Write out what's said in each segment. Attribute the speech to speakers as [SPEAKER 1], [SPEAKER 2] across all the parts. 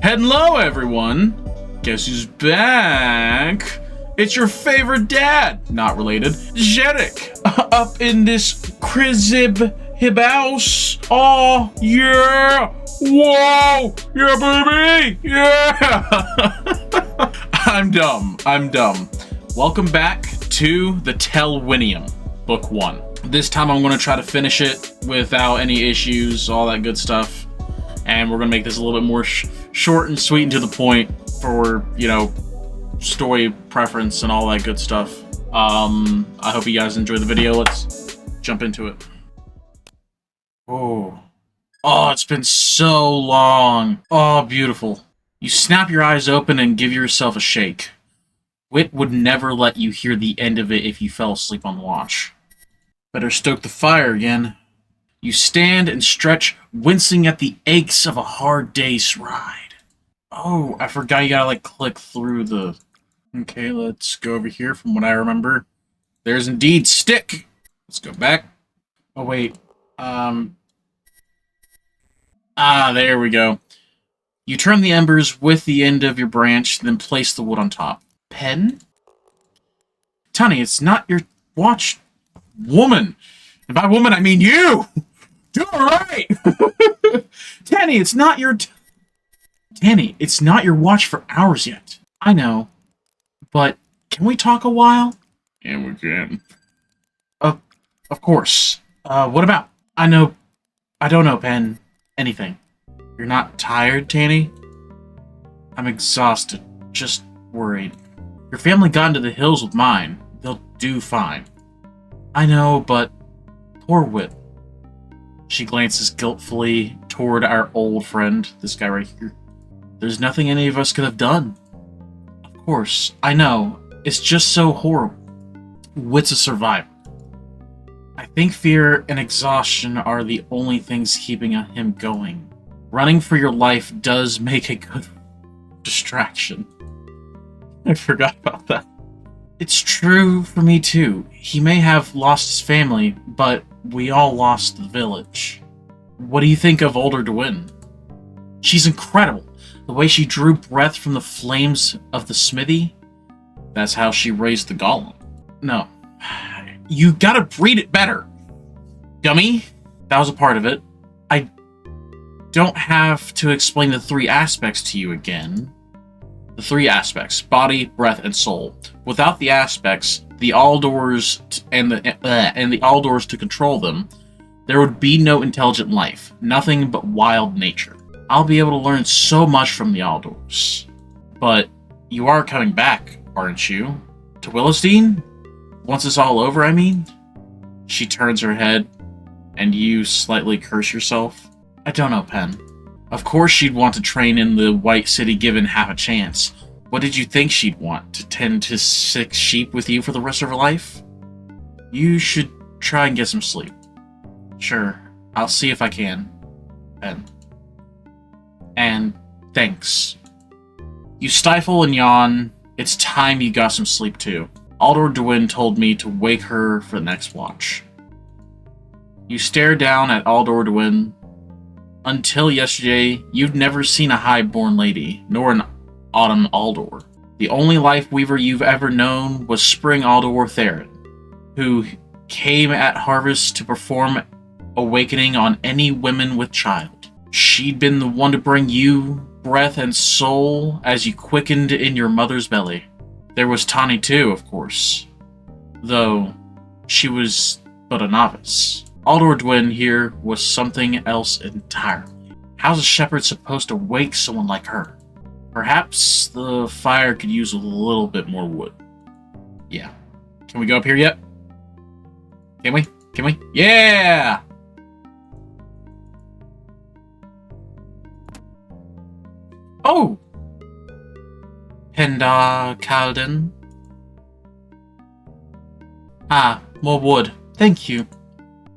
[SPEAKER 1] Hello, everyone! Guess who's back? It's your favorite dad, not related, Zsherek, up in this Krizib house. Oh, yeah! Whoa! Yeah, baby! Yeah! I'm dumb. Welcome back to the Telwynium, Book 1. This time I'm going to try to finish it without any issues, all that good stuff. And we're going to make this a little bit more short and sweet and to the point for, you know, story preference and all that good stuff. I hope you guys enjoy the video. Let's jump into it. Oh, it's been so long. Oh, beautiful. You snap your eyes open and give yourself a shake. Wit would never let you hear the end of it if you fell asleep on watch. Better stoke the fire again. You stand and stretch, wincing at the aches of a hard day's ride. Oh, I forgot you gotta, like, click through the... Okay, let's go over here from what I remember. There's indeed stick! Let's go back. Oh, wait. There we go. You turn the embers with the end of your branch, then place the wood on top. Pen? Tunny, it's not your watch. Woman! And by woman, I mean you! Do it right! Tanny, it's not your... Tanny, it's not your watch for hours yet. I know. But, can we talk a while? Yeah, we can. Of course. What about? I don't know, Pen. Anything. You're not tired, Tanny? I'm exhausted. Just worried. Your family got into the hills with mine. They'll do fine. I know, but... Poor Wit. She glances guiltfully toward our old friend, this guy right here. There's nothing any of us could have done. Of course, I know. It's just so horrible. Wit's a survivor. I think fear and exhaustion are the only things keeping him going. Running for your life does make a good distraction. I forgot about that. It's true for me too. He may have lost his family, but we all lost the village. What do you think of older Dwyn? She's incredible. The way she drew breath from the flames of the smithy, that's how she raised the golem. No. You gotta breed it better, dummy. That was a part of it. I don't have to explain the three aspects to you again. The three aspects: body, breath, and soul. Without the aspects, the Aldors and the Aldors to control them, there would be no intelligent life, nothing but wild nature. I'll be able to learn so much from the Aldors. But you are coming back, aren't you? To Willowstein? Once it's all over, I mean? She turns her head, and you slightly curse yourself. I don't know, Pen. Of course she'd want to train in the White City given half a chance. What did you think she'd want? To tend to 6 sheep with you for the rest of her life? You should try and get some sleep. Sure, I'll see if I can. Pen. And thanks. You stifle and yawn. It's time you got some sleep too. Aldor Dwyn told me to wake her for the next watch. You stare down at Aldor Dwyn. Until yesterday, you'd never seen a high-born lady, nor an autumn Aldor. The only life weaver you've ever known was Spring Aldor Theron, who came at harvest to perform awakening on any women with child. She'd been the one to bring you breath and soul as you quickened in your mother's belly. There was Tani too, of course, though she was but a novice. Aldor Dwyn here was something else entirely. How's a shepherd supposed to wake someone like her? Perhaps the fire could use a little bit more wood. Yeah. Can we go up here yet? Can we? Can we? Yeah! Oh! Penda Calden. Ah, more wood. Thank you.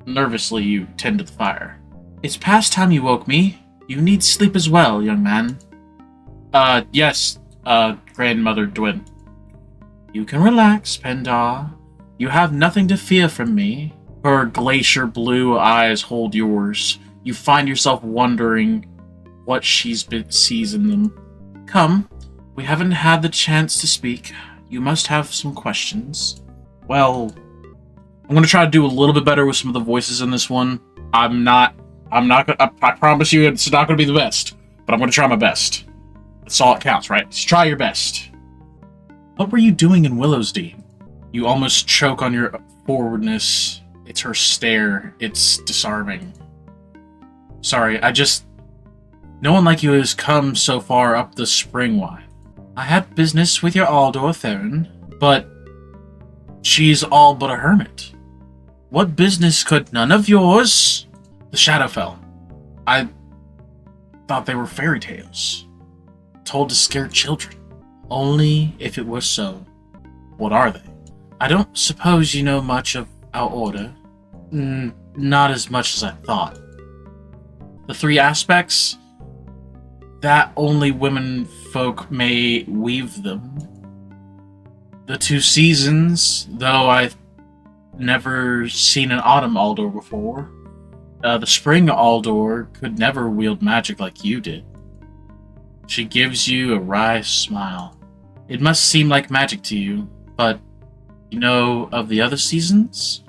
[SPEAKER 1] Nervously, you tend to the fire. It's past time you woke me. You need sleep as well, young man. Yes, Grandmother Dwyn. You can relax, Pendar. You have nothing to fear from me. Her glacier blue eyes hold yours. You find yourself wondering what sees in them. Come, we haven't had the chance to speak. You must have some questions. Well, I'm going to try to do a little bit better with some of the voices in this one. I promise you it's not going to be the best, but I'm going to try my best. That's all it counts, right? Just try your best. What were you doing in Willowsdean? You almost choke on your forwardness. It's her stare. It's disarming. Sorry, no one like you has come so far up the spring wine. I had business with your Aldor Theron, but she's all but a hermit. What business could none of yours? The Shadowfell. I thought they were fairy tales, told to scare children. Only if it were so. What are they? I don't suppose you know much of our order. Not as much as I thought. The three aspects, that only women folk may weave them. The 2 seasons, though I've never seen an autumn Aldor before. The spring Aldor could never wield magic like you did. She gives you a wry smile. It must seem like magic to you, but you know of the other seasons?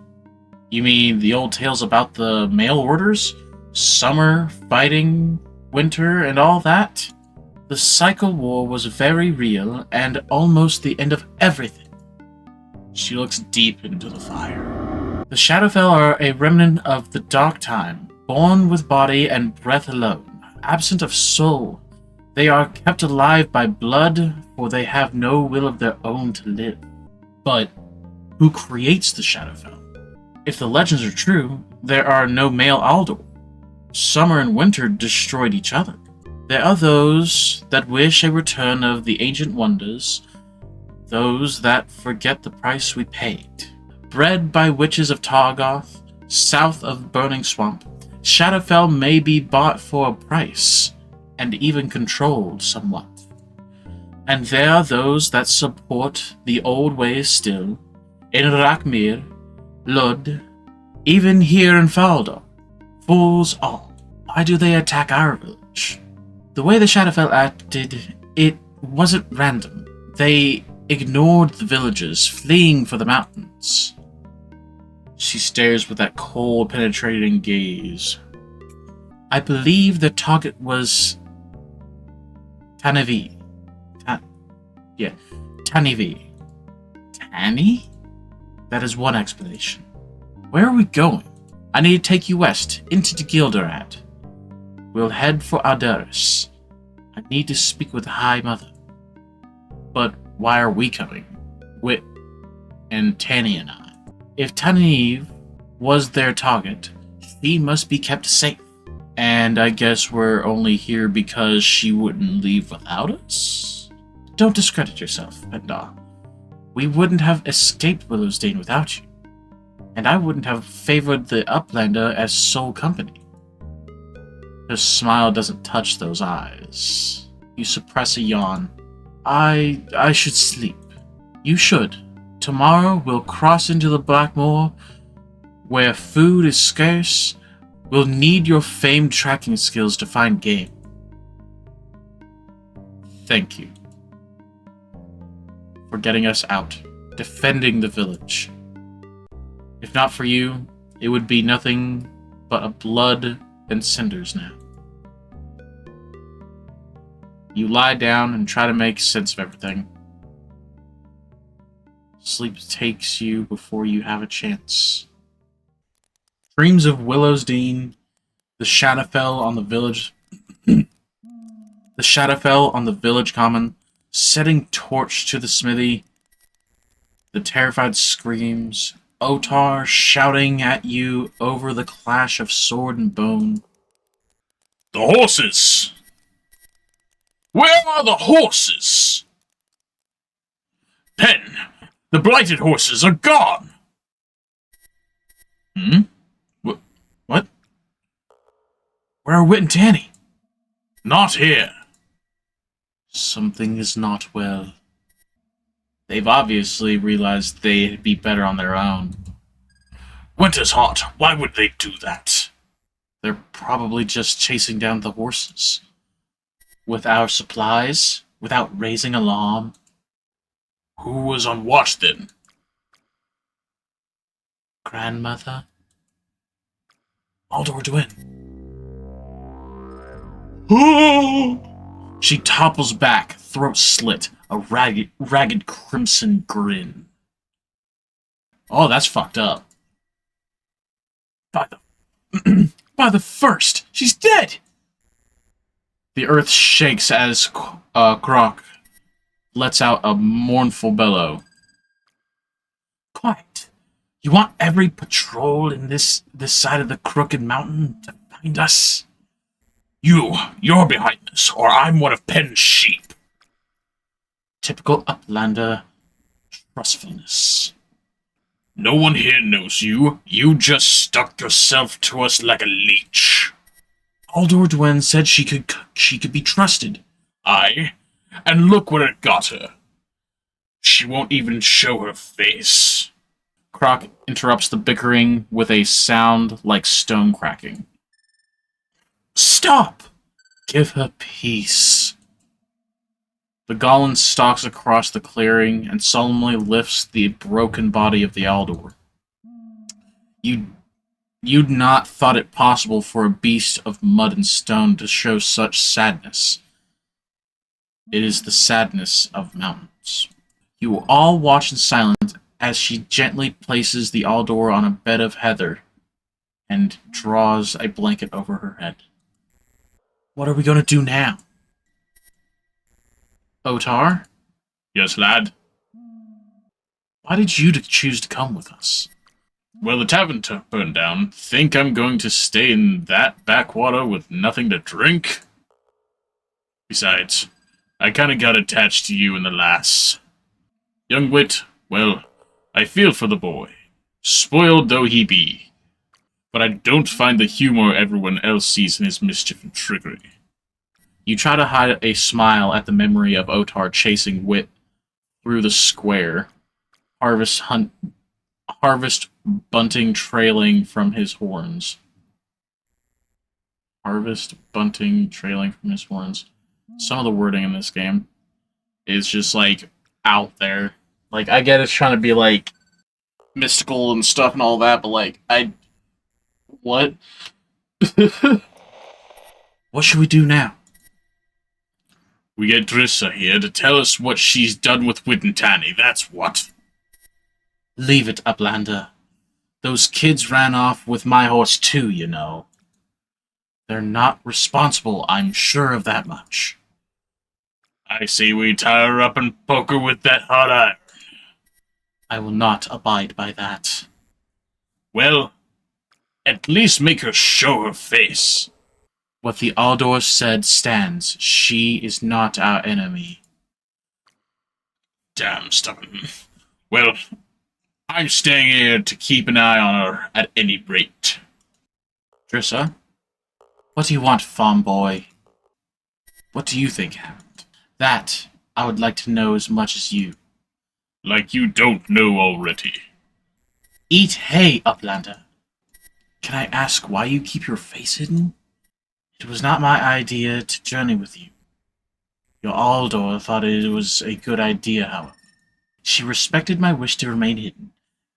[SPEAKER 1] You mean the old tales about the mail orders? Summer, fighting, winter, and all that? The cycle war was very real and almost the end of everything. She looks deep into the fire. The Shadowfell are a remnant of the dark time, born with body and breath alone, absent of soul. They are kept alive by blood, for they have no will of their own to live. But who creates the Shadowfell? If the legends are true, there are no male Aldor. Summer and winter destroyed each other. There are those that wish a return of the ancient wonders, those that forget the price we paid. Bred by witches of Targoth, south of Burning Swamp, Shadowfell may be bought for a price, and even controlled somewhat. And there are those that support the old ways still, in Rakmir, Lod, even here in Faldor. Fools all. Why do they attack our village? The way the Shadowfell acted, it wasn't random. They ignored the villagers, fleeing for the mountains. She stares with that cold, penetrating gaze. I believe the target was Tanivi. Tanivi. Tanny? That is one explanation. Where are we going? I need to take you west, into Gilderad. We'll head for Aldaris. I need to speak with the High Mother. But why are we coming? Wit and Tanny and I. If Taniv was their target, she must be kept safe. And I guess we're only here because she wouldn't leave without us? Don't discredit yourself, Pendar. We wouldn't have escaped Willowsdean without you. And I wouldn't have favored the Uplander as sole company. Her smile doesn't touch those eyes. You suppress a yawn. I should sleep. You should. Tomorrow we'll cross into the Blackmoor, where food is scarce. We'll need your famed tracking skills to find game. Thank you for getting us out, defending the village. If not for you, it would be nothing but a blood and cinders now. You lie down and try to make sense of everything. Sleep takes you before you have a chance. Dreams of Willowsdean, the Shadowfell on the village... the Shadowfell on the village common, setting torch to the smithy, the terrified screams, Otar shouting at you over the clash of sword and bone. The horses! Where are the horses? Pen, the blighted horses are gone! What? Where are Wit and Tanny? Not here. Something is not well. They've obviously realized they'd be better on their own. Winter's hot. Why would they do that? They're probably just chasing down the horses. with our supplies, without raising alarm.
[SPEAKER 2] Who was on watch then?
[SPEAKER 1] Grandmother?
[SPEAKER 2] Aldor Dwyn.
[SPEAKER 1] She topples back, throat slit, a ragged crimson grin. Oh, that's fucked up.
[SPEAKER 2] By the... By the first! She's dead!
[SPEAKER 1] The earth shakes as Croc lets out a mournful bellow.
[SPEAKER 2] Quiet. You want every patrol in this side of the crooked mountain to find us? You're behind this, or I'm one of Penn's sheep.
[SPEAKER 1] Typical Uplander trustfulness.
[SPEAKER 2] No one here knows you. You just stuck yourself to us like a leech.
[SPEAKER 1] Aldor Dwyn said she could be trusted.
[SPEAKER 2] Aye, and look where it got her. She won't even show her face.
[SPEAKER 1] Croc interrupts the bickering with a sound like stone cracking.
[SPEAKER 2] Stop!
[SPEAKER 1] Give her peace. The Goblin stalks across the clearing and solemnly lifts the broken body of the Aldor. You'd not thought it possible for a beast of mud and stone to show such sadness. It is the sadness of mountains. You will all watch in silence as she gently places the Aldor on a bed of heather and draws a blanket over her head. What are we going to do now? Otar?
[SPEAKER 2] Yes, lad?
[SPEAKER 1] Why did you choose to come with us?
[SPEAKER 2] Well, the tavern burned down. Think I'm going to stay in that backwater with nothing to drink? Besides, I kinda got attached to you and the lass. Young wit, well, I feel for the boy, spoiled though he be. But I don't find the humor everyone else sees in his mischief and trickery.
[SPEAKER 1] You try to hide a smile at the memory of Otar chasing Wit through the square, harvest bunting trailing from his horns. Harvest bunting trailing from his horns. Some of the wording in this game is just, like, out there. Like, I get it's trying to be, like, mystical and stuff and all that, but, like, what? What should we do now?
[SPEAKER 2] We get Drissa here to tell us what she's done with Wit and Tanny, that's what.
[SPEAKER 1] Leave it, Uplander. Those kids ran off with my horse too, you know. They're not responsible, I'm sure of that much.
[SPEAKER 2] I say we tie her up and poke her with that hot iron.
[SPEAKER 1] I will not abide by that.
[SPEAKER 2] Well, at least make her show her face.
[SPEAKER 1] What the Aldor said stands. She is not our enemy.
[SPEAKER 2] Damn stubborn. Well, I'm staying here to keep an eye on her at any rate.
[SPEAKER 1] Drissa, what do you want, farm boy? What do you think happened? That I would like to know as much as you.
[SPEAKER 2] Like you don't know already.
[SPEAKER 1] Eat hay, Uplander. Can I ask why you keep your face hidden? It was not my idea to journey with you. Your Aldor thought it was a good idea, however. She respected my wish to remain hidden,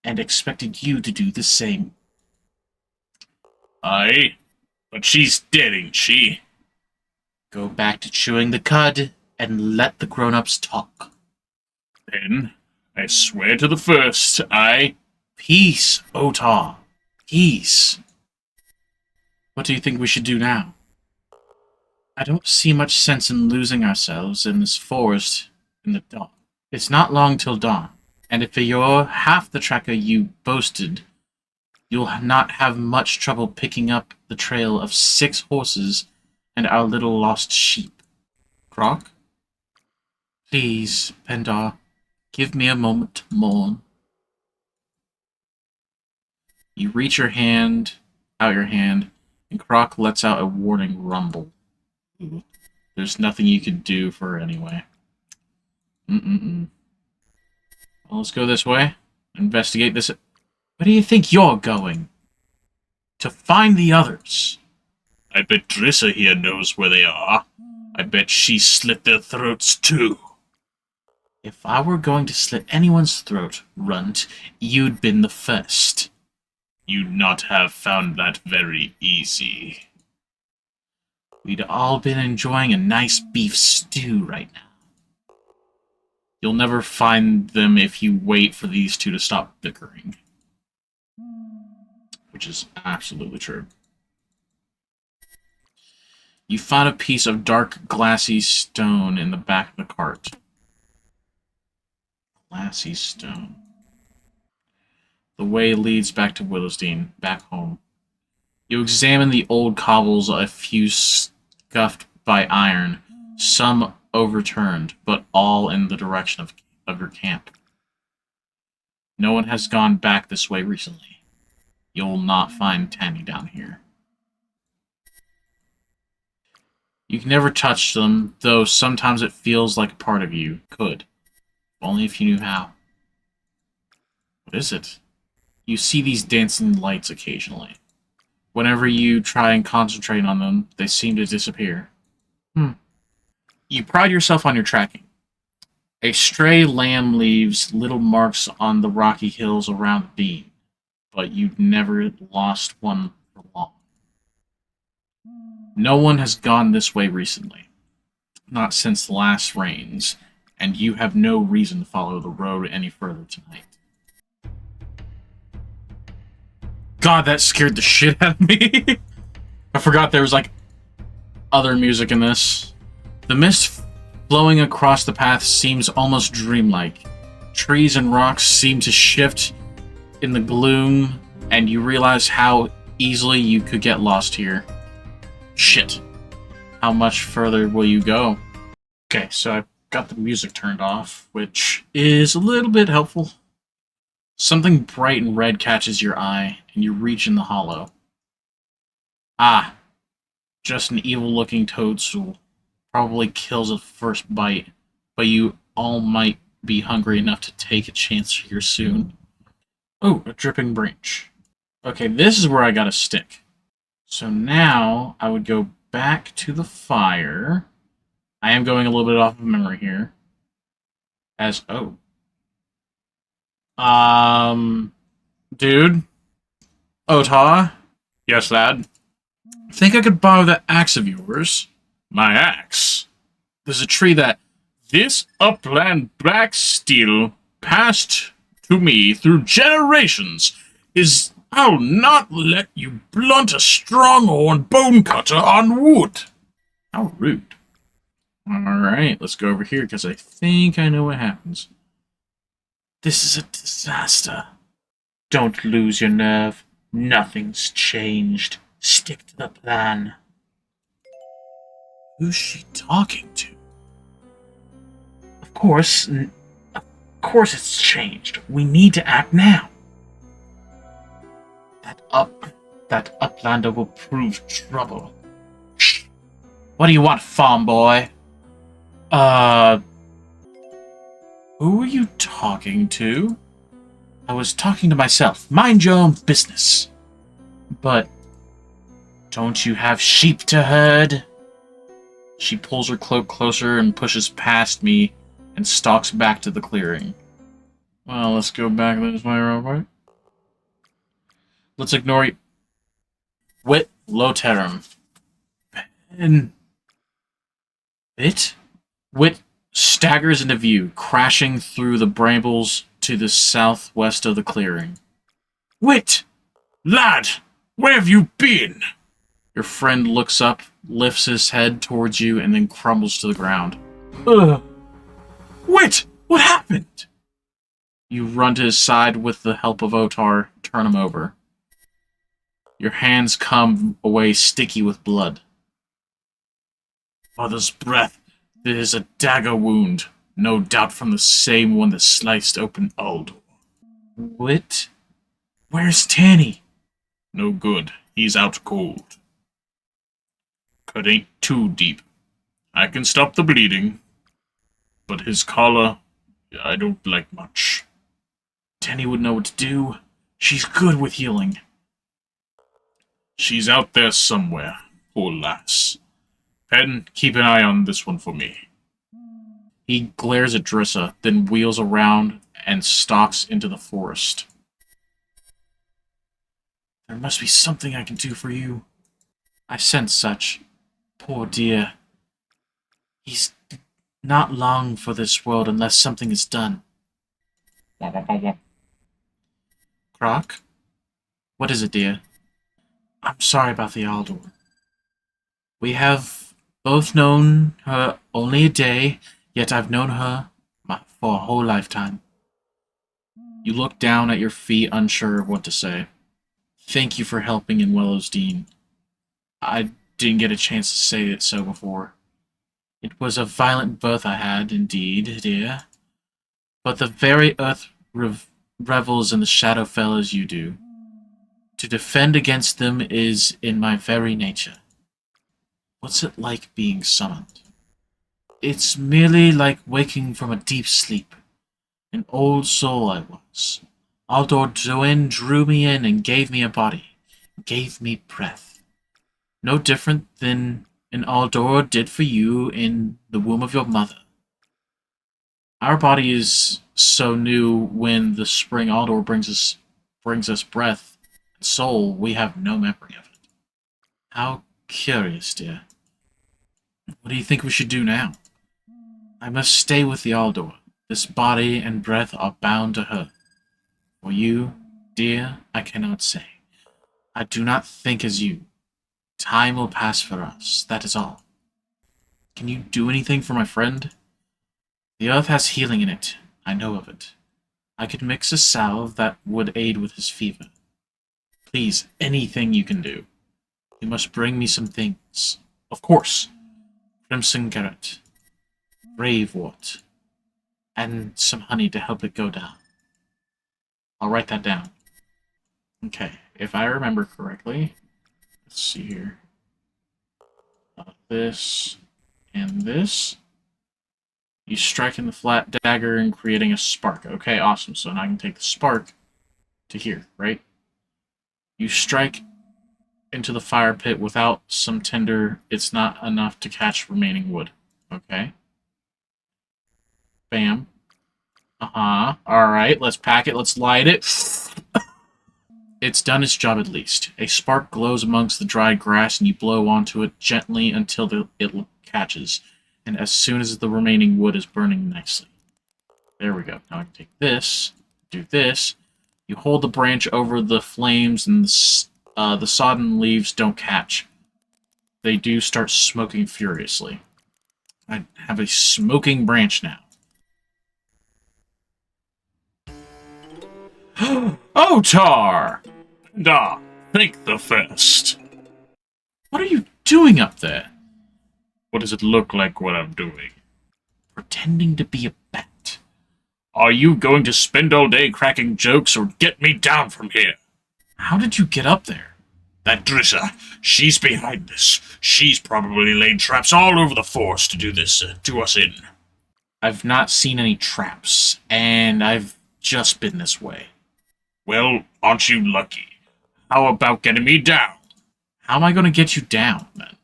[SPEAKER 1] and expected you to do the same.
[SPEAKER 2] Aye, but she's dead, ain't she?
[SPEAKER 1] Go back to chewing the cud, and let the grown-ups talk.
[SPEAKER 2] Then, I swear to the first,
[SPEAKER 1] Peace, Otar. Peace. What do you think we should do now? I don't see much sense in losing ourselves in this forest in the dawn. It's not long till dawn, and if you're half the tracker you boasted, you'll not have much trouble picking up the trail of 6 horses and our little lost sheep. Croc? Please, Pendar, give me a moment to mourn. You reach out your hand, and Croc lets out a warning rumble. There's nothing you can do for her anyway. Well, let's go this way. Investigate this. Where do you think you're going? To find the others.
[SPEAKER 2] I bet Drissa here knows where they are. I bet she slit their throats too.
[SPEAKER 1] If I were going to slit anyone's throat, Runt, you'd been the first.
[SPEAKER 2] You'd not have found that very easy.
[SPEAKER 1] We'd all been enjoying a nice beef stew right now. You'll never find them if you wait for these two to stop bickering. Which is absolutely true. You found a piece of dark, glassy stone in the back of the cart. Glassy stone. The way leads back to Willowsdean, back home. You examine the old cobbles, a few scuffed by iron, some overturned, but all in the direction of your camp. No one has gone back this way recently. You'll not find Tanny down here. You can never touch them, though sometimes it feels like a part of you could. Only if you knew how. What is it? You see these dancing lights occasionally. Whenever you try and concentrate on them, they seem to disappear. You pride yourself on your tracking. A stray lamb leaves little marks on the rocky hills around the beam, but you've never lost one for long. No one has gone this way recently. Not since the last rains, and you have no reason to follow the road any further tonight. God, that scared the shit out of me. I forgot there was, like, other music in this. The mist flowing across the path seems almost dreamlike. Trees and rocks seem to shift in the gloom, and you realize how easily you could get lost here. Shit. How much further will you go? Okay, so I've got the music turned off, which is a little bit helpful. Something bright and red catches your eye, and you reach in the hollow. Ah, just an evil-looking toadstool. Probably kills at first bite, but you all might be hungry enough to take a chance here soon. Oh, a dripping branch. Okay, this is where I got a stick. So now I would go back to the fire. I am going a little bit off of memory here. Dude? Ota?
[SPEAKER 2] Yes, lad?
[SPEAKER 1] Think I could borrow that axe of yours?
[SPEAKER 2] My axe?
[SPEAKER 1] There's a tree that...
[SPEAKER 2] This upland black steel, passed to me through generations, is... I'll not let you blunt a strong-horn bone cutter on wood.
[SPEAKER 1] How rude. Alright, let's go over here, because I think I know what happens. This is a disaster. Don't lose your nerve. Nothing's changed. Stick to the plan. Who's she talking to? Of course it's changed. We need to act now. That uplander will prove trouble. Shh. What do you want, farm boy? Who are you talking to? I was talking to myself. Mind your own business. But don't you have sheep to herd? She pulls her cloak closer and pushes past me and stalks back to the clearing. Well, let's go back this way real quick. Let's ignore you. Wit Loterum. And Wit staggers into view, crashing through the brambles to the southwest of the clearing. Wit!
[SPEAKER 2] Lad, where have you been?
[SPEAKER 1] Your friend looks up, lifts his head towards you, and then crumbles to the ground. Ugh. Wit! What happened? You run to his side with the help of Otar, turn him over. Your hands come away sticky with blood. Mother's breath. There is a dagger wound, no doubt from the same one that sliced open Aldo. What? Where's Tanny?
[SPEAKER 2] No good. He's out cold. Cut ain't too deep. I can stop the bleeding. But his collar, I don't like much.
[SPEAKER 1] Tanny would know what to do. She's good with healing.
[SPEAKER 2] She's out there somewhere, poor lass. Pen, keep an eye on this one for me.
[SPEAKER 1] He glares at Drissa, then wheels around and stalks into the forest. There must be something I can do for you. I sense such. Poor dear. He's not long for this world unless something is done. Croc? What is it, dear? I'm sorry about the Aldor. We have both known her only a day, yet I've known her for a whole lifetime. You look down at your feet, unsure of what to say. Thank you for helping in Wellowsdean. I didn't get a chance to say it so before. It was a violent birth I had, indeed, dear. But the very earth revels in the Shadowfell as you do. To defend against them is in my very nature. What's it like being summoned? It's merely like waking from a deep sleep. An old soul I was. Aldor Dwyn drew me in and gave me a body. Gave me breath. No different than an Aldor did for you in the womb of your mother. Our body is so new when the spring Aldor brings us breath and soul, we have no memory of it. How curious, dear. What do you think we should do now? I must stay with the Aldor. This body and breath are bound to her. For you, dear, I cannot say. I do not think as you. Time will pass for us, that is all. Can you do anything for my friend? The earth has healing in it. I know of it. I could mix a salve that would aid with his fever. Please, anything you can do. You must bring me some things. Of course. Crimson carrot. Bravewort. And some honey to help it go down. I'll write that down. Okay, if I remember correctly, let's see here. This and this. You strike in the flat dagger and creating a spark. Okay, awesome. So now I can take the spark to here, right? You strike into the fire pit without some tinder. It's not enough to catch remaining wood. Okay. Bam. Alright, let's pack it. Let's light it. It's done its job at least. A spark glows amongst the dried grass and you blow onto it gently until it catches. And as soon as the remaining wood is burning nicely. There we go. Now I can take this, do this. You hold the branch over the flames and the sodden leaves don't catch. They do start smoking furiously. I have a smoking branch now.
[SPEAKER 2] Oh, Tar! Think the first.
[SPEAKER 1] What are you doing up there?
[SPEAKER 2] What does it look like what I'm doing?
[SPEAKER 1] Pretending to be a bat.
[SPEAKER 2] Are you going to spend all day cracking jokes or get me down from here?
[SPEAKER 1] How did you get up there?
[SPEAKER 2] That Drissa, she's behind this. She's probably laid traps all over the forest to do this, to us in.
[SPEAKER 1] I've not seen any traps, and I've just been this way.
[SPEAKER 2] Well, aren't you lucky? How about getting me down?
[SPEAKER 1] How am I going to get you down, then?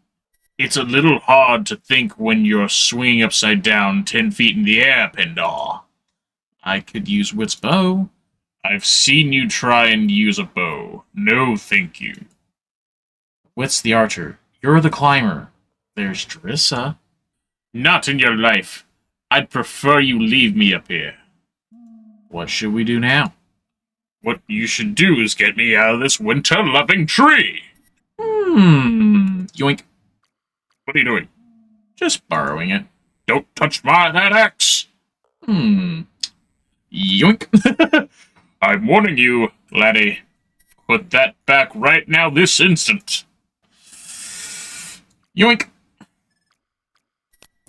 [SPEAKER 2] It's a little hard to think when you're swinging upside down 10 feet in the air, Pendar.
[SPEAKER 1] I could use Wit's bow.
[SPEAKER 2] I've seen you try and use a bow. No, thank you.
[SPEAKER 1] Wit's the archer. You're the climber. There's Drissa.
[SPEAKER 2] Not in your life. I'd prefer you leave me up here.
[SPEAKER 1] What should we do now?
[SPEAKER 2] What you should do is get me out of this winter-loving tree.
[SPEAKER 1] Yoink.
[SPEAKER 2] What are you doing?
[SPEAKER 1] Just borrowing it.
[SPEAKER 2] Don't touch that axe.
[SPEAKER 1] Yoink.
[SPEAKER 2] I'm warning you, laddie. Put that back right now this instant.
[SPEAKER 1] Yoink.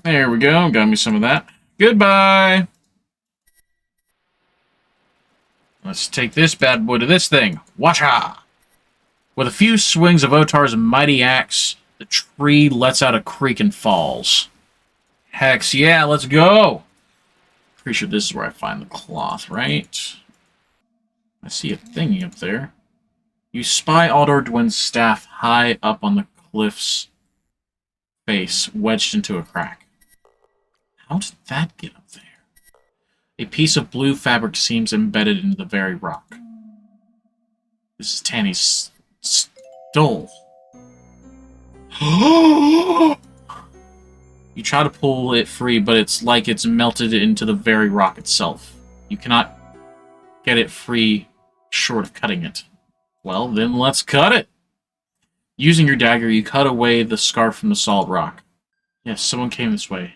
[SPEAKER 1] There we go. Got me some of that. Goodbye. Let's take this bad boy to this thing. Watcha! With a few swings of Otar's mighty axe, the tree lets out a creak and falls. Hex, yeah, let's go! Pretty sure this is where I find the cloth, right? I see a thingy up there. You spy Aldor Dwyn's staff high up on the cliffs face wedged into a crack. How did that get up there? A piece of blue fabric seems embedded into the very rock. This is Tanny's stole. You try to pull it free, but it's like it's melted into the very rock itself. You cannot get it free short of cutting it. Well, then let's cut it! Using your dagger, you cut away the scarf from the solid rock. Yes, someone came this way.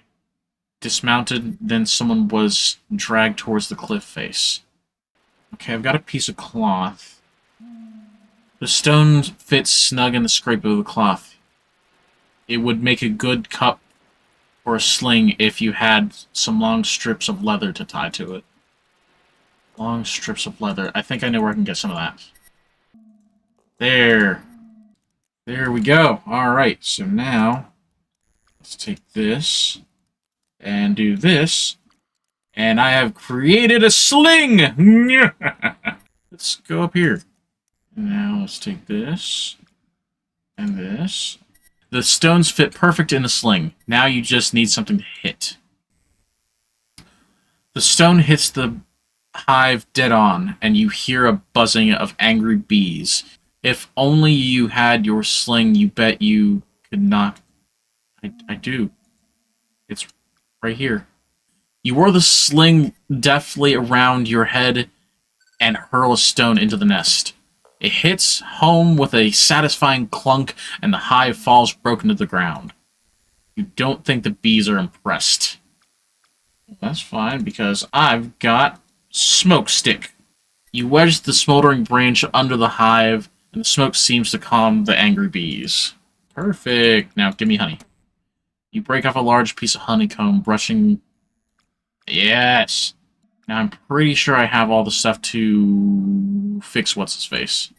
[SPEAKER 1] Dismounted, then someone was dragged towards the cliff face. Okay, I've got a piece of cloth. The stone fits snug in the scrape of the cloth. It would make a good cup or a sling if you had some long strips of leather to tie to it. Long strips of leather. I think I know where I can get some of that. There. There we go. Alright, so now let's take this and do this. And I have created a sling! Let's go up here. Now let's take this and this. The stones fit perfect in the sling. Now you just need something to hit. The stone hits the hive dead on, and you hear a buzzing of angry bees. If only you had your sling, you bet you could not. I do. It's right here. You whirl the sling deftly around your head and hurl a stone into the nest. It hits home with a satisfying clunk, and the hive falls broken to the ground. You don't think the bees are impressed. That's fine, because I've got Smoke Stick. You wedge the smoldering branch under the hive, and the smoke seems to calm the angry bees. Perfect. Now, give me honey. You break off a large piece of honeycomb, brushing... Yes! Now, I'm pretty sure I have all the stuff to fix what's-his-face.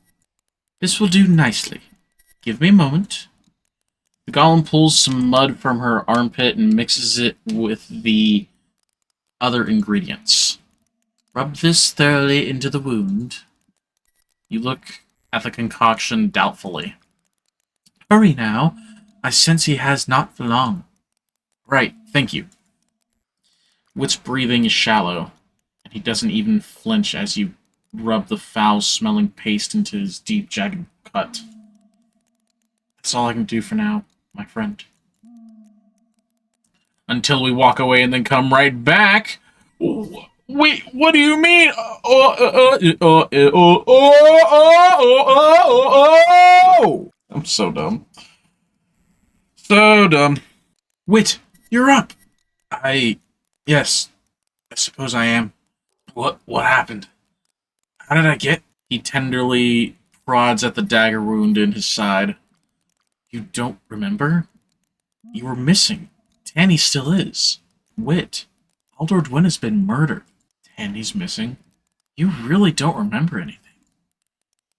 [SPEAKER 1] This will do nicely. Give me a moment. The golem pulls some mud from her armpit and mixes it with the other ingredients. Rub this thoroughly into the wound. You look at the concoction doubtfully. Hurry now. I sense he has not for long. Right, thank you. Wit's breathing is shallow, and he doesn't even flinch as you rub the foul-smelling paste into his deep, jagged cut. That's all I can do for now, my friend. Until we walk away and then come right back. Wait, what do you mean? I'm so dumb. So dumb. Wit, you're up. Yes, I suppose I am. What happened? How did I get? He tenderly prods at the dagger wound in his side. You don't remember? You were missing. Tanny still is. Wit, Aldord Wynn has been murdered. Tanny's missing. You really don't remember anything.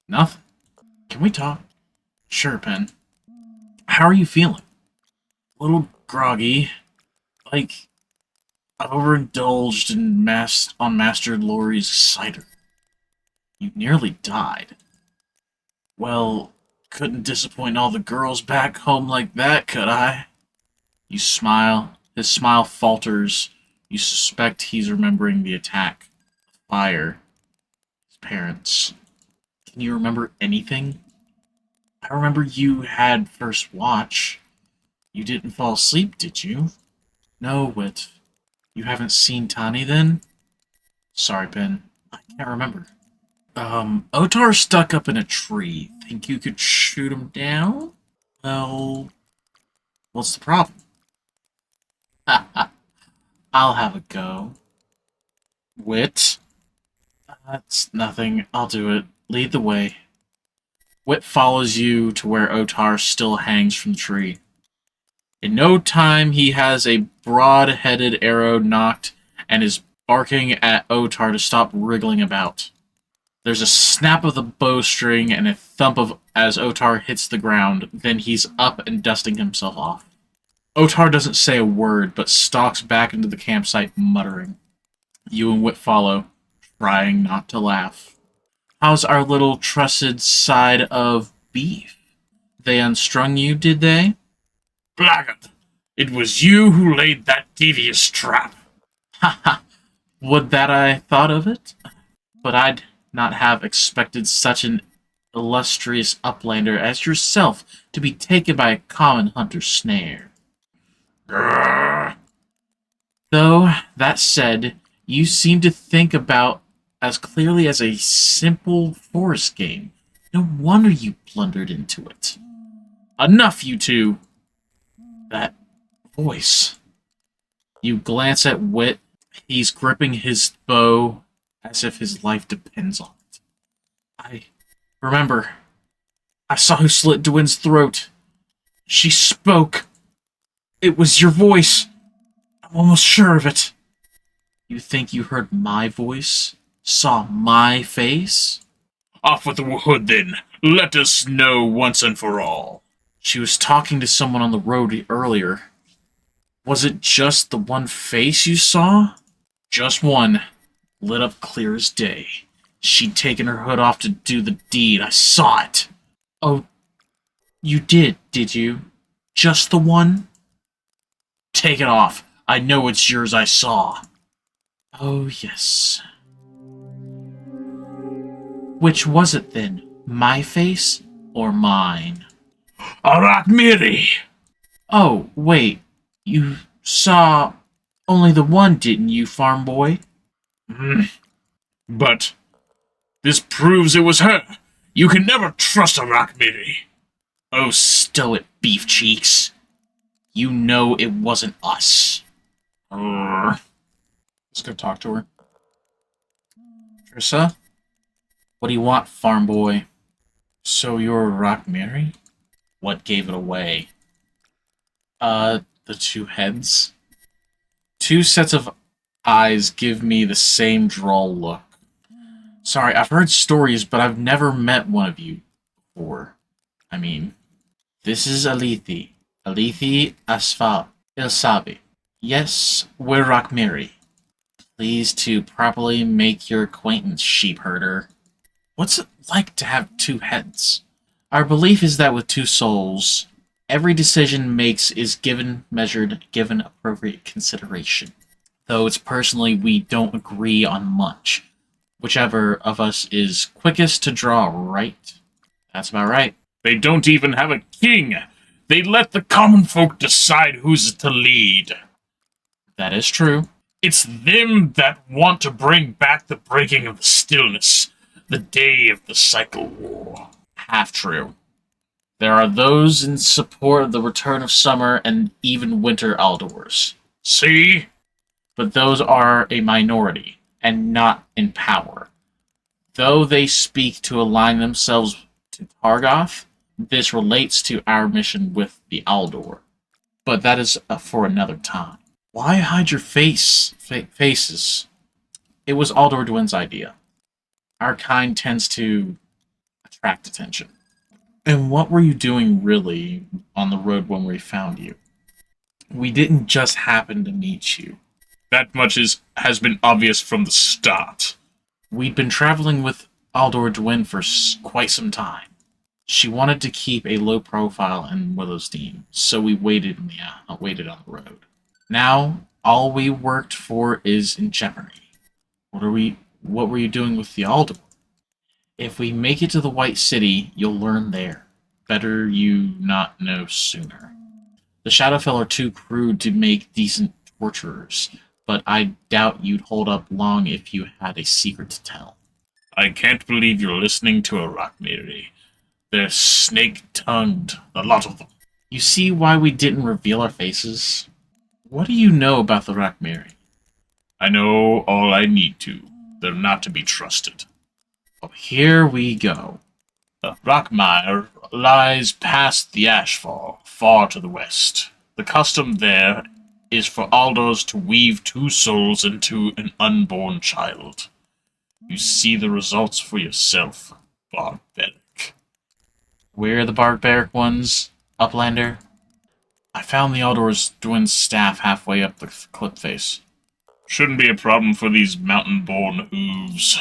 [SPEAKER 1] Nothing. Can we talk? Sure, Pen. How are you feeling? A little groggy. Like I've overindulged in Master Lori's cider. You nearly died. Well, couldn't disappoint all the girls back home like that, could I? You smile. His smile falters. You suspect he's remembering the attack. The fire. His parents. Can you remember anything? I remember you had first watch. You didn't fall asleep, did you? No, Wit. You haven't seen Tani then? Sorry, Ben. I can't remember. Otar's stuck up in a tree. Think you could shoot him down? Well, what's the problem? I'll have a go. Wit? That's nothing. I'll do it. Lead the way. Wit follows you to where Otar still hangs from the tree. In no time, he has a broad-headed arrow knocked and is barking at Otar to stop wriggling about. There's a snap of the bowstring and a thump as Otar hits the ground. Then he's up and dusting himself off. Otar doesn't say a word, but stalks back into the campsite, muttering. You and Wit follow, trying not to laugh. How's our little trussed side of beef? They unstrung you, did they?
[SPEAKER 2] Blackguard! It was you who laid that devious trap.
[SPEAKER 1] Haha, would that I thought of it? But I'd not have expected such an illustrious uplander as yourself to be taken by a common hunter's snare.
[SPEAKER 2] Grrr.
[SPEAKER 1] Though, that said, you seem to think about as clearly as a simple forest game. No wonder you blundered into it. Enough, you two! That voice. You glance at Wit. He's gripping his bow as if his life depends on it. I remember. I saw who slit Dwyn's throat. She spoke. It was your voice. I'm almost sure of it. You think you heard my voice? Saw my face?
[SPEAKER 2] Off with the hood, then. Let us know once and for all.
[SPEAKER 1] She was talking to someone on the road earlier. Was it just the one face you saw? Just one. Lit up clear as day. She'd taken her hood off to do the deed. I saw it. Oh, you did you? Just the one? Take it off. I know it's yours I saw. Oh, yes. Which was it then? My face or mine?
[SPEAKER 2] Arakmiri!
[SPEAKER 1] Oh, wait. You saw only the one, didn't you, farm boy?
[SPEAKER 2] But this proves it was her. You can never trust Arakmiri.
[SPEAKER 1] Oh, stow it, beef cheeks. You know it wasn't us.
[SPEAKER 2] Grrr.
[SPEAKER 1] Let's go talk to her. Trissa? What do you want, farm boy? So you're Arakmiri? What gave it away? The two heads. Two sets of eyes give me the same droll look. Sorry, I've heard stories, but I've never met one of you before. I mean, this is Alethi. Alethi Asfa Ilsabi. Yes, we're Arakmiri. Pleased to properly make your acquaintance, sheep herder. What's it like to have two heads? Our belief is that with two souls, every decision makes is given, measured, given appropriate consideration. Though it's personally we don't agree on much. Whichever of us is quickest to draw right. That's about right.
[SPEAKER 2] They don't even have a king. They let the common folk decide who's to lead.
[SPEAKER 1] That is true.
[SPEAKER 2] It's them that want to bring back the breaking of the stillness, the day of the cycle war.
[SPEAKER 1] Half true. There are those in support of the return of summer and even winter Aldors.
[SPEAKER 2] See?
[SPEAKER 1] But those are a minority, and not in power. Though they speak to align themselves to Targoth, this relates to our mission with the Aldor. But that is for another time. Why hide your faces? It was Aldor Dwyn's idea. Our kind tends to attract attention. And what were you doing, really, on the road when we found you? We didn't just happen to meet you.
[SPEAKER 2] That much has been obvious from the start.
[SPEAKER 1] We'd been traveling with Aldor Dwyn for quite some time. She wanted to keep a low profile in Willowstein, so we waited on the road. Now, all we worked for is in jeopardy. What were you doing with the Aldor? If we make it to the White City, you'll learn there. Better you not know sooner. The Shadowfell are too crude to make decent torturers, but I doubt you'd hold up long if you had a secret to tell.
[SPEAKER 2] I can't believe you're listening to Arakmiri. They're snake-tongued, a lot of them.
[SPEAKER 1] You see why we didn't reveal our faces? What do you know about the Arakmiri?
[SPEAKER 2] I know all I need to. They're not to be trusted.
[SPEAKER 1] Well, here we go.
[SPEAKER 2] The Rockmire lies past the Ashfall, far to the west. The custom there is for Aldors to weave two souls into an unborn child. You see the results for yourself, barbaric.
[SPEAKER 1] We're the barbaric ones, Uplander. I found the Aldor's Dwyn's staff halfway up the cliff face.
[SPEAKER 2] Shouldn't be a problem for these mountain-born hooves.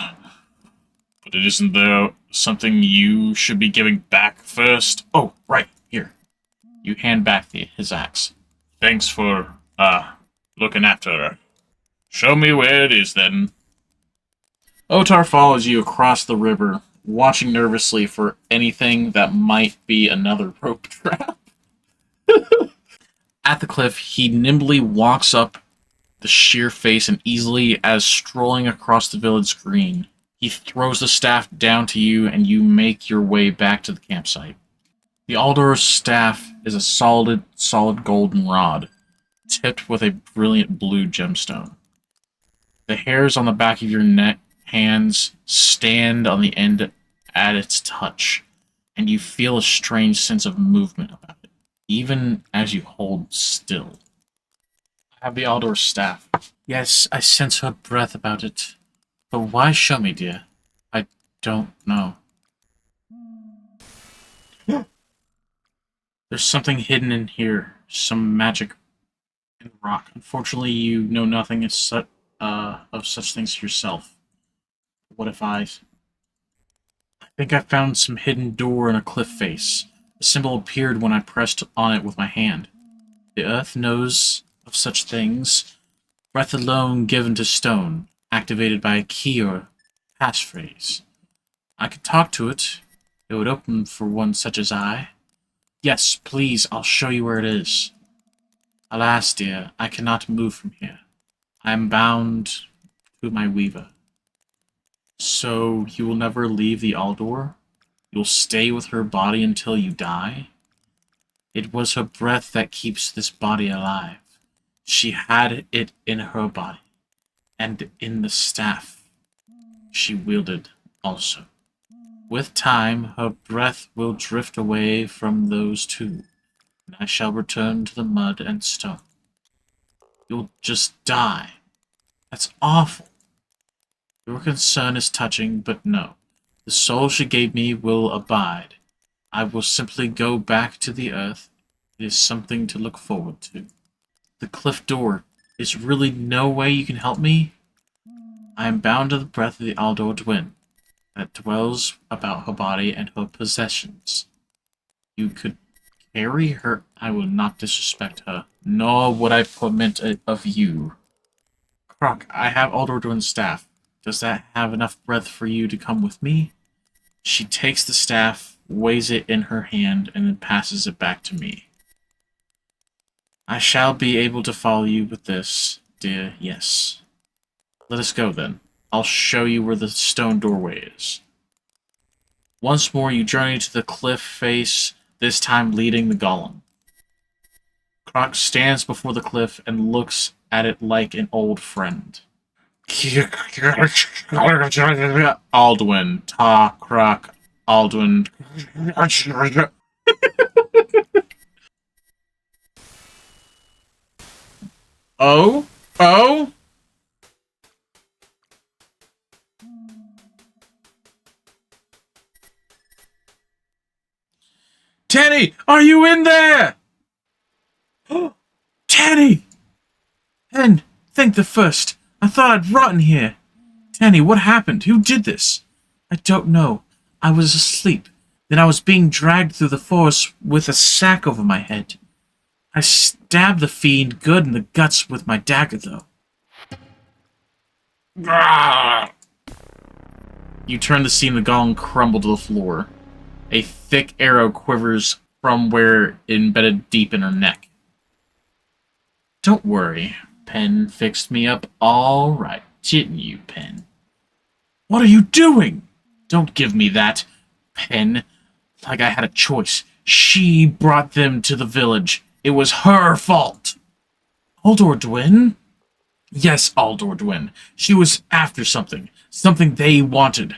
[SPEAKER 2] But isn't there something you should be giving back first?
[SPEAKER 1] Oh, right, here. You hand back his axe.
[SPEAKER 2] Thanks for, looking after her. Show me where it is, then.
[SPEAKER 1] Otar follows you across the river, watching nervously for anything that might be another rope trap. At the cliff, he nimbly walks up the sheer face and easily as strolling across the village green. He throws the staff down to you, and you make your way back to the campsite. The Aldor's staff is a solid golden rod, tipped with a brilliant blue gemstone. The hairs on the back of your hands stand on the end at its touch, and you feel a strange sense of movement about it, even as you hold still. I have the Aldor's staff. Yes, I sense her breath about it. But why show me, dear? I don't know. There's something hidden in here. Some magic in the rock. Unfortunately, you know nothing of such things yourself. What if I think I found some hidden door in a cliff face. A symbol appeared when I pressed on it with my hand. The earth knows of such things. Breath alone given to stone, activated by a key or passphrase. I could talk to it. It would open for one such as I. Yes, please, I'll show you where it is. Alas, dear, I cannot move from here. I am bound to my weaver. So, you will never leave the Aldor? You'll stay with her body until you die? It was her breath that keeps this body alive. She had it in her body, and in the staff she wielded also. With time, her breath will drift away from those two, and I shall return to the mud and stone. You'll just die. That's awful. Your concern is touching, but no. The soul she gave me will abide. I will simply go back to the earth. It is something to look forward to. The cliff door. Is really no way you can help me? I am bound to the breath of the Aldor Twin that dwells about her body and her possessions. You could carry her. I will not disrespect her, nor would I permit it of you. Croc, I have Aldor Twin's staff. Does that have enough breath for you to come with me? She takes the staff, weighs it in her hand, and then passes it back to me. I shall be able to follow you with this, dear, yes. Let us go, then. I'll show you where the stone doorway is. Once more you journey to the cliff face, this time leading the golem. Croc stands before the cliff and looks at it like an old friend. Aldwin, Ta, Croc, Aldwin. Oh? Oh? Tanny, are you in there? Tanny! Hen, think the first. I thought I'd rotten here. Tanny, what happened? Who did this? I don't know. I was asleep. Then I was being dragged through the forest with a sack over my head. I stabbed the fiend good in the guts with my dagger, though. You turn to see the golem crumble to the floor. A thick arrow quivers from where it embedded deep in her neck. Don't worry. Pen fixed me up all right, didn't you, Pen? What are you doing? Don't give me that, Pen. Like I had a choice. She brought them to the village. It was her fault. Aldor Dwin? Yes, Aldor Dwin. She was after something. Something they wanted.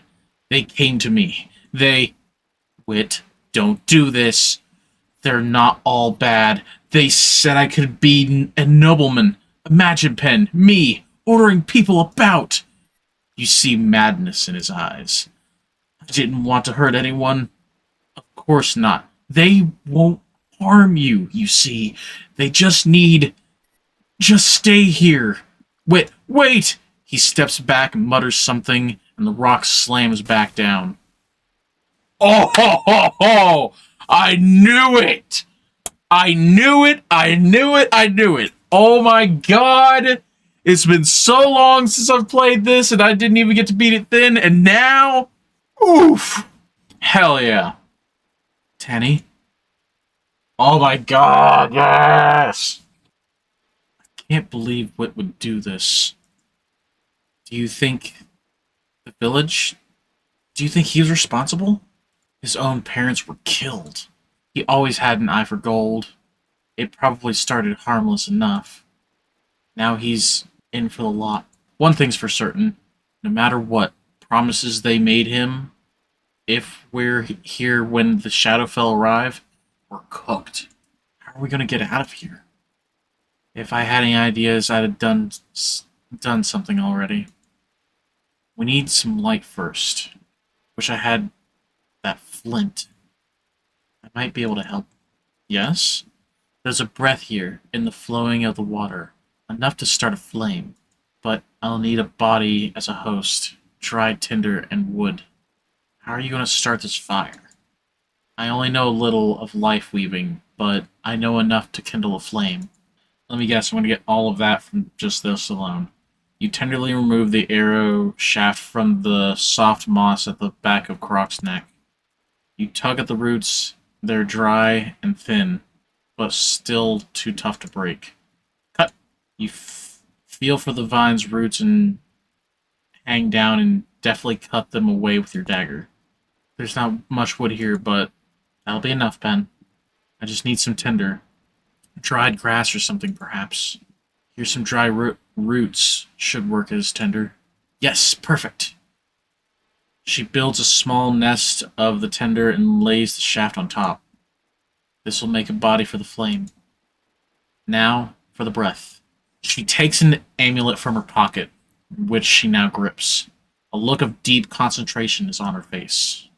[SPEAKER 1] They came to me. Wit, don't do this. They're not all bad. They said I could be a nobleman. Imagine, Pen, me, ordering people about. You see madness in his eyes. I didn't want to hurt anyone. Of course not. They won't harm you, you see. They just need... Just stay here. Wait! He steps back and mutters something, and the rock slams back down. Oh, ho, ho, ho! I knew it! I knew it! I knew it! I knew it! Oh my god! It's been so long since I've played this, and I didn't even get to beat it then, and now... Oof! Hell yeah. Tanny? Oh my god, yes! I can't believe Wit would do this. Do you think the village? Do you think he was responsible? His own parents were killed. He always had an eye for gold. It probably started harmless enough. Now he's in for the lot. One thing's for certain. No matter what promises they made him, if we're here when the Shadowfell arrive, we're cooked. How are we going to get out of here? If I had any ideas, I'd have done something already. We need some light first. Wish I had that flint. I might be able to help. Yes? There's a breath here in the flowing of the water. Enough to start a flame. But I'll need a body as a host. Dried tinder and wood. How are you going to start this fire? I only know a little of life weaving, but I know enough to kindle a flame. Let me guess, I'm going to get all of that from just this alone. You tenderly remove the arrow shaft from the soft moss at the back of Croc's neck. You tug at the roots. They're dry and thin, but still too tough to break. Cut! You feel for the vine's roots and hang down and deftly cut them away with your dagger. There's not much wood here, but that'll be enough, Ben. I just need some tinder. Dried grass or something, perhaps. Here's some dry roots. Should work as tinder. Yes, perfect. She builds a small nest of the tinder and lays the shaft on top. This will make a body for the flame. Now, for the breath. She takes an amulet from her pocket, which she now grips. A look of deep concentration is on her face.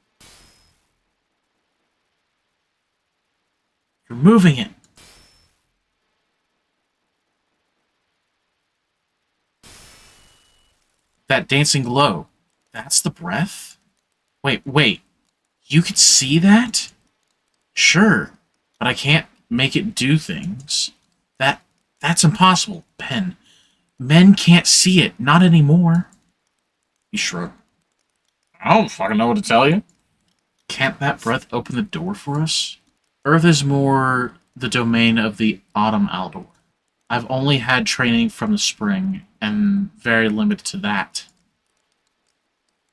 [SPEAKER 1] You're moving it. That dancing glow. That's the breath? Wait. You could see that? Sure, but I can't make it do things. That's impossible, Ben. Men can't see it, not anymore. You shrug. I don't fucking know what to tell you. Can't that breath open the door for us? Earth is more the domain of the autumn Aldor. I've only had training from the spring, and very limited to that.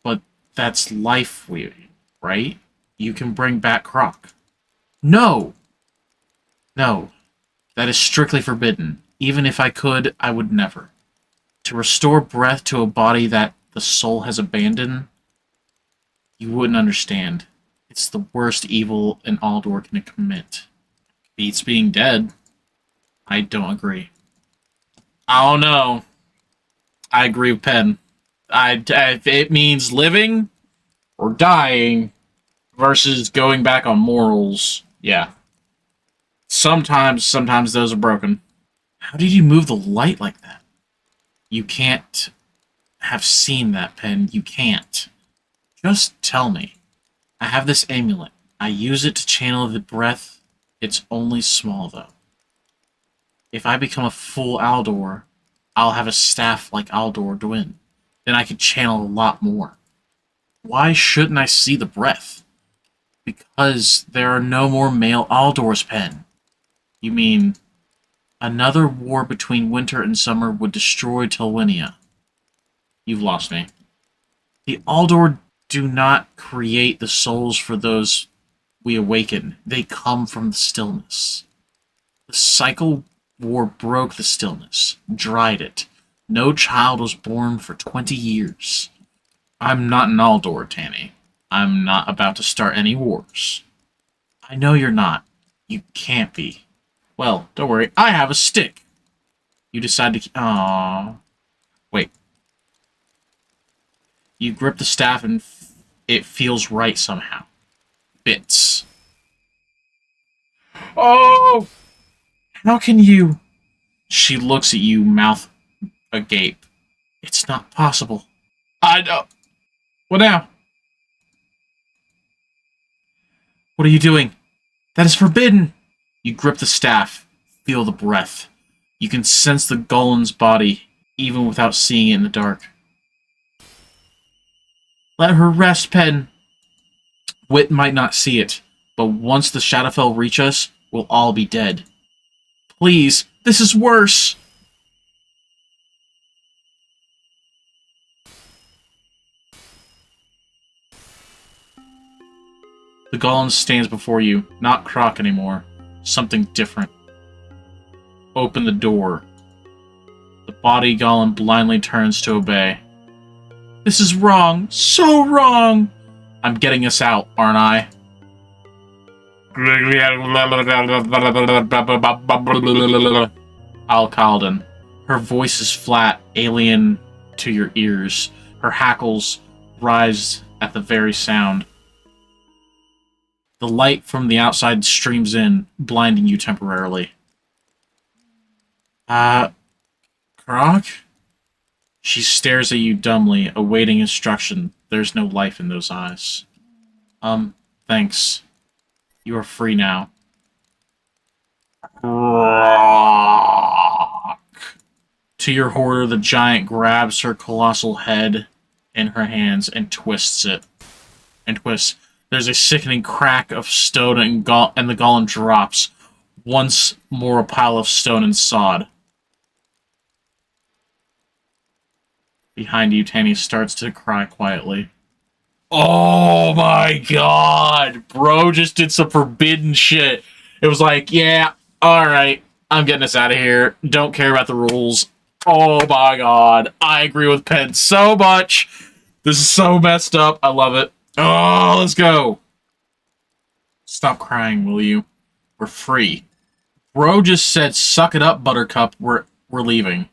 [SPEAKER 1] But that's life weaving, right? You can bring back Croc. No! No. That is strictly forbidden. Even if I could, I would never. To restore breath to a body that the soul has abandoned, you wouldn't understand. It's the worst evil an Aldor can commit. Beats being dead. I don't agree. I don't know. I agree with Penn. If it means living or dying versus going back on morals, yeah. Sometimes those are broken. How did you move the light like that? You can't have seen that, Penn. You can't. Just tell me. I have this amulet. I use it to channel the breath. It's only small, though. If I become a full Aldor, I'll have a staff like Aldor Dwyn. Then I could channel a lot more. Why shouldn't I see the breath? Because there are no more male Aldors, Penn. You mean, another war between winter and summer would destroy Telwynia. You've lost me. The Aldor do not create the souls for those we awaken. They come from the stillness. The cycle war broke the stillness, dried it. No child was born for 20 years. I'm not an Aldor, Tanny. I'm not about to start any wars. I know you're not. You can't be. Well, don't worry. I have a stick. You decide to... Aww. Wait. You grip the staff and it feels right somehow. Bits. Oh! How can you... She looks at you, mouth agape. It's not possible. I know. What now? What are you doing? That is forbidden. You grip the staff, feel the breath. You can sense the golem's body, even without seeing it in the dark. Let her rest, Pen. Wit might not see it, but once the Shadowfell reach us, we'll all be dead. Please, this is worse! The golem stands before you, not Croc anymore. Something different. Open the door. The body golem blindly turns to obey. This is wrong! So wrong! I'm getting us out, aren't I? Al Khaldan. Her voice is flat, alien to your ears. Her hackles rise at the very sound. The light from the outside streams in, blinding you temporarily. Croc? She stares at you dumbly, awaiting instruction. There's no life in those eyes. Thanks. You are free now. Croc. To your horror, the giant grabs her colossal head in her hands and twists it. There's a sickening crack of stone and the golem drops. Once more a pile of stone and sod. Behind you, Tanny starts to cry quietly. Oh my god! Bro just did some forbidden shit. It was like, yeah, alright, I'm getting us out of here. Don't care about the rules. Oh my god. I agree with Penn so much. This is so messed up. I love it. Oh, let's go. Stop crying, will you? We're free. Bro just said, suck it up, Buttercup. We're leaving.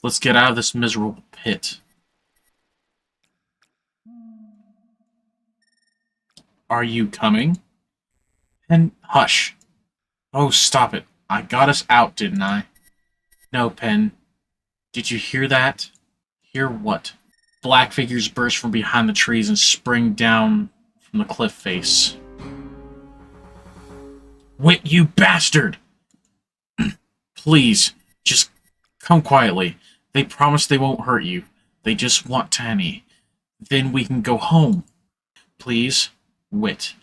[SPEAKER 1] Let's get out of this miserable pit. Are you coming? Pen, hush. Oh, stop it. I got us out, didn't I? No, Pen. Did you hear that? Hear what? Black figures burst from behind the trees and spring down from the cliff face. Wit, you bastard! Please, just come quietly. They promise they won't hurt you. They just want Tanny. Then we can go home. Please, Wit.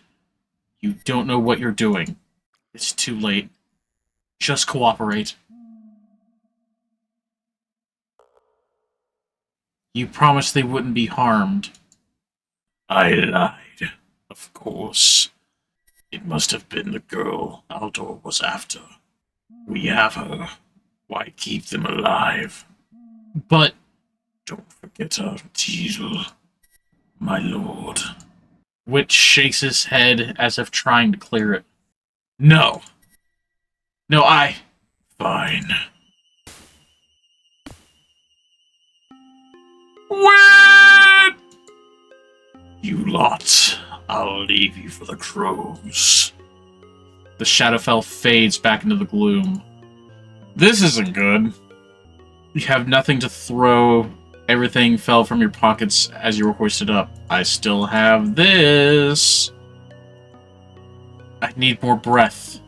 [SPEAKER 1] You don't know what you're doing. It's too late. Just cooperate. You promised they wouldn't be harmed.
[SPEAKER 2] I lied. Of course. It must have been the girl Aldor was after. We have her. Why keep them alive?
[SPEAKER 1] But...
[SPEAKER 2] Don't forget our deal, my lord.
[SPEAKER 1] Wit shakes his head as if trying to clear it. No. No,
[SPEAKER 2] Fine.
[SPEAKER 1] Wit!
[SPEAKER 2] You lot. I'll leave you for the crows.
[SPEAKER 1] The Shadowfell fades back into the gloom. This isn't good. You have nothing to throw. Everything fell from your pockets as you were hoisted up. I still have this. I need more breath.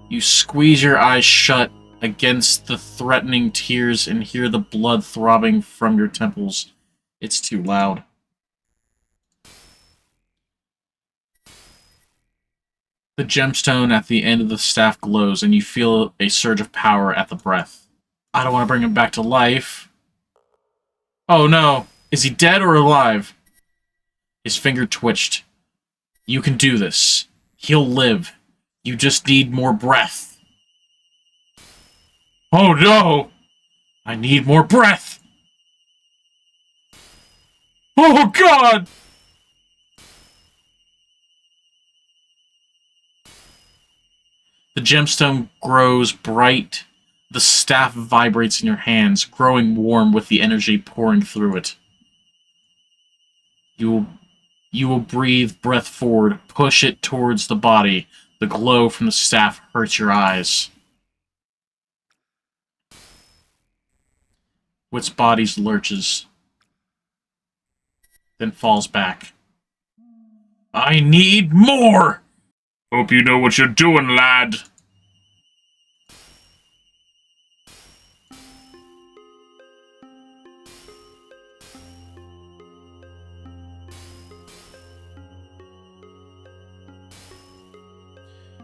[SPEAKER 1] You squeeze your eyes shut against the threatening tears and hear the blood throbbing from your temples. It's too loud. The gemstone at the end of the staff glows, and you feel a surge of power at the breath. I don't want to bring him back to life. Oh no! Is he dead or alive? His finger twitched. You can do this. He'll live. You just need more breath. Oh no! I need more breath! Oh god! The gemstone grows bright. The staff vibrates in your hands, growing warm with the energy pouring through it. You will breathe breath forward, push it towards the body. The glow from the staff hurts your eyes. Wit's body lurches, then falls back. I need more!
[SPEAKER 2] Hope you know what you're doing, lad.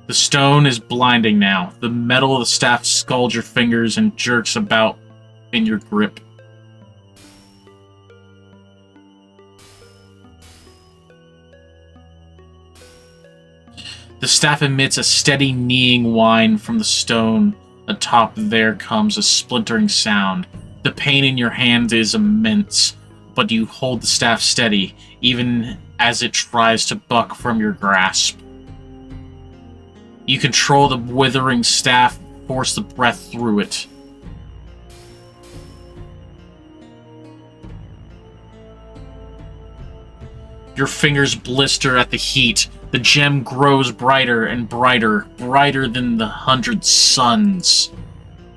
[SPEAKER 1] The stone is blinding now. The metal of the staff scalds your fingers and jerks about in your grip. The staff emits a steady kneeing whine from the stone. Atop there comes a splintering sound. The pain in your hand is immense, but you hold the staff steady, even as it tries to buck from your grasp. You control the withering staff, force the breath through it. Your fingers blister at the heat. The gem grows brighter and brighter, brighter than the 100 suns,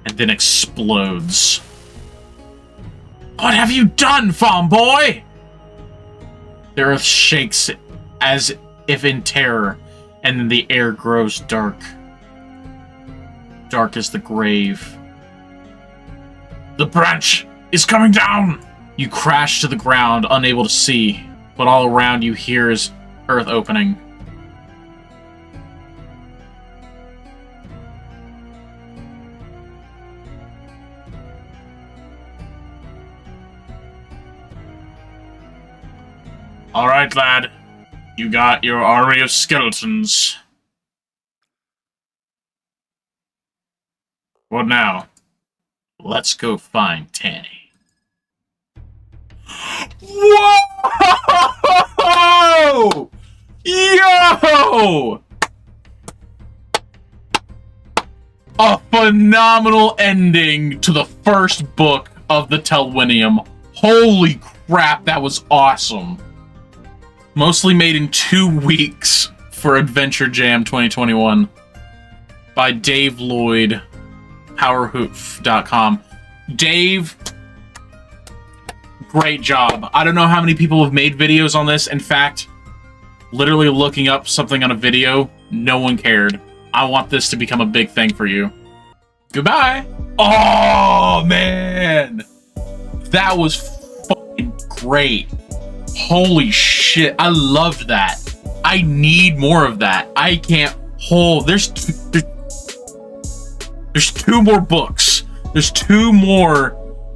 [SPEAKER 1] and then explodes. What have you done, farm boy? The earth shakes as if in terror, and then the air grows dark. Dark as the grave. The branch is coming down! You crash to the ground, unable to see, but all around you hear is earth opening.
[SPEAKER 2] Alright, lad. You got your army of skeletons. What now?
[SPEAKER 1] Let's go find Tanny.
[SPEAKER 2] Whoa! Yo!
[SPEAKER 1] A phenomenal ending to the first book of the Telwynium. Holy crap, that was awesome. Mostly made in 2 weeks for Adventure Jam 2021 by Dave Lloyd, powerhoof.com. Dave, great job. I don't know how many people have made videos on this. In fact, literally looking up something on a video, no one cared. I want this to become a big thing for you. Goodbye. Oh, man. That was fucking great. Holy shit, I loved that. I need more of that. I can't hold. There's 2 more books. There's 2 more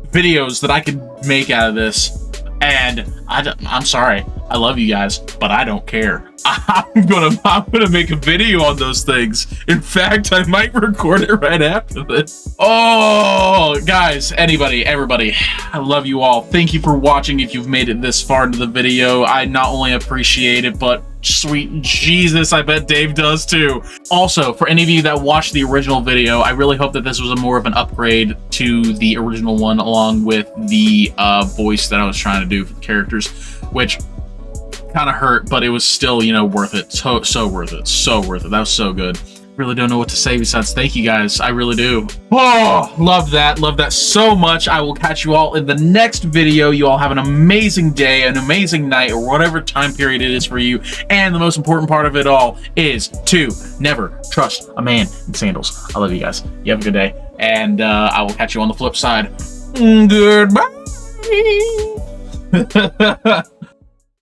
[SPEAKER 1] videos that I could make out of this. And I'm sorry. I love you guys, but I don't care. I'm gonna make a video on those things. In fact, I might record it right after this. Oh, guys, anybody, everybody, I love you all. Thank you for watching. If you've made it this far into the video, I not only appreciate it, but sweet Jesus, I bet Dave does too. Also, for any of you that watched the original video, I really hope that this was a more of an upgrade to the original one, along with the voice that I was trying to do for the characters, which kind of hurt, but it was still, you know, worth it. So worth it. So worth it. That was so good. Really don't know what to say besides thank you guys. I really do. Oh, love that. Love that so much. I will catch you all in the next video. You all have an amazing day, an amazing night, or whatever time period it is for you. And the most important part of it all is to never trust a man in sandals. I love you guys. You have a good day. And I will catch you on the flip side. Goodbye.